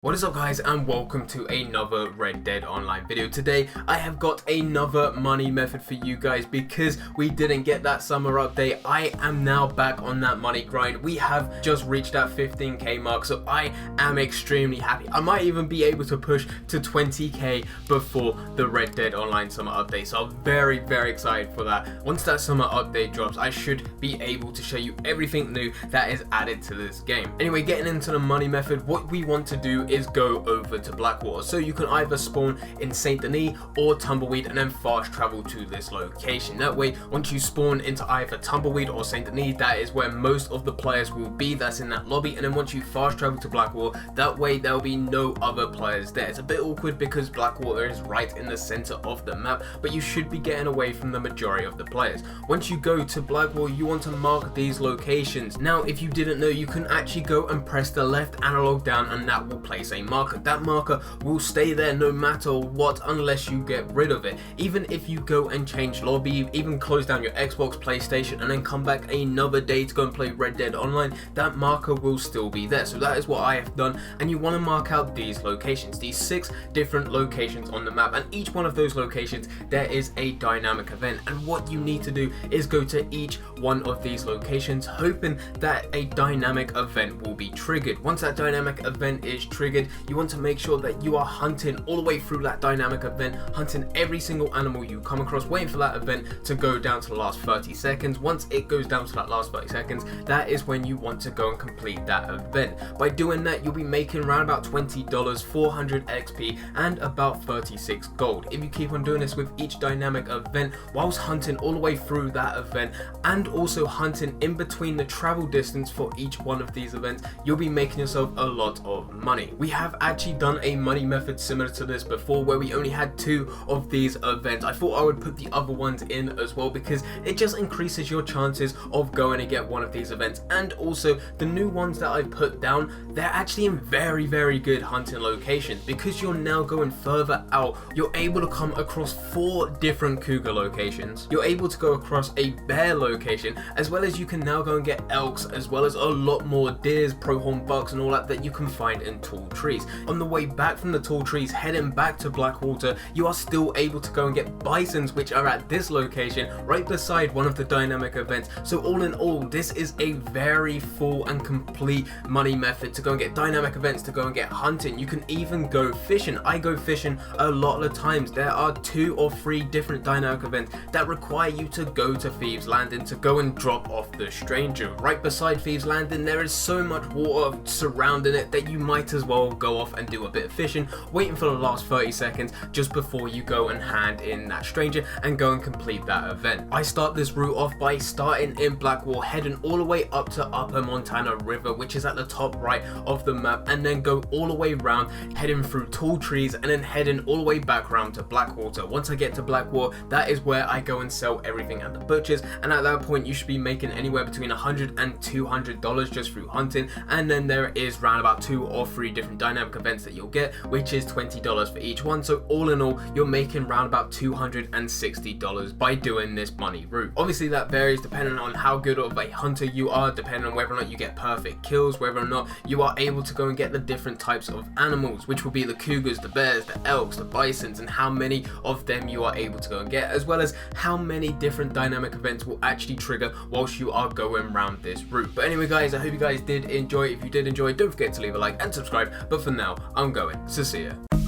What is up guys, and welcome to another Red Dead Online video. Today I have got another money method for you guys because we didn't get that summer update. I am now back on that money grind. We have just reached that 15k mark, so I am extremely happy. I might even be able to push to 20k before the Red Dead Online summer update, so I'm very excited for that. Once that summer update drops, I should be able to show you everything new that is added to this game. Anyway, getting into the money method, what we want to do is go over to Blackwater. So you can either spawn in Saint Denis or Tumbleweed and then fast travel to this location. That way, once you spawn into either Tumbleweed or Saint Denis, that is where most of the players will be that's in that lobby. And then once you fast travel to Blackwater, that way there will be no other players there. It's a bit awkward because Blackwater is right in the center of the map, but you should be getting away from the majority of the players. Once you go to Blackwater, you want to mark these locations. Now, if you didn't know, you can actually go and press the left analog down and that will place a marker. That marker will stay there no matter what unless you get rid of it. Even if you go and change lobby, even close down your Xbox, PlayStation, and then come back another day to go and play Red Dead Online, that marker will still be there. So that is what I have done, and you want to mark out these locations, these 6 different locations on the map, and each one of those locations there is a dynamic event. And what you need to do is go to each one of these locations hoping that a dynamic event will be triggered. Once that dynamic event is triggered, you want to make sure that you are hunting all the way through that dynamic event, hunting every single animal you come across, waiting for that event to go down to the last 30 seconds. Once it goes down to that last 30 seconds, that is when you want to go and complete that event. By doing that, you'll be making around about $20, 400 XP, and about 36 gold. If you keep on doing this with each dynamic event, whilst hunting all the way through that event, and also hunting in between the travel distance for each one of these events, you'll be making yourself a lot of money. We have actually done a money method similar to this before where we only had 2 of these events. I thought I would put the other ones in as well because it just increases your chances of going to get one of these events. And also the new ones that I've put down, they're actually in very good hunting locations. Because you're now going further out, you're able to come across 4 different cougar locations. You're able to go across a bear location, as well as you can now go and get elks, as well as a lot more deers, pronghorn bucks, and all that you can find in tall trees. On the way back from the tall trees, heading back to Blackwater, you are still able to go and get bisons, which are at this location right beside one of the dynamic events. So all in all, this is a very full and complete money method to go and get dynamic events, to go and get hunting. You can even go fishing. I go fishing a lot of the times. There are 2 or 3 different dynamic events that require you to go to Thieves Landing to go and drop off the stranger. Right beside Thieves Landing, there is so much water surrounding it that you might as well go off and do a bit of fishing, waiting for the last 30 seconds just before you go and hand in that stranger and go and complete that event. I start this route off by starting in Blackwater, heading all the way up to Upper Montana River, which is at the top right of the map, and then go all the way around, heading through tall trees, and then heading all the way back around to Blackwater. Once I get to Blackwater, that is where I go and sell everything at the butchers, and at that point you should be making anywhere between $100 and $200 just through hunting. And then there is around about 2 or 3 different dynamic events that you'll get, which is $20 for each one. So all in all, you're making around about $260 by doing this money route. Obviously that varies depending on how good of a hunter you are, depending on whether or not you get perfect kills, whether or not you are able to go and get the different types of animals, which will be the cougars, the bears, the elks, the bisons, and how many of them you are able to go and get, as well as how many different dynamic events will actually trigger whilst you are going around this route. But anyway guys, I hope you guys did enjoy. If you did enjoy, don't forget to leave a like and subscribe. But for now, I'm going. So see ya.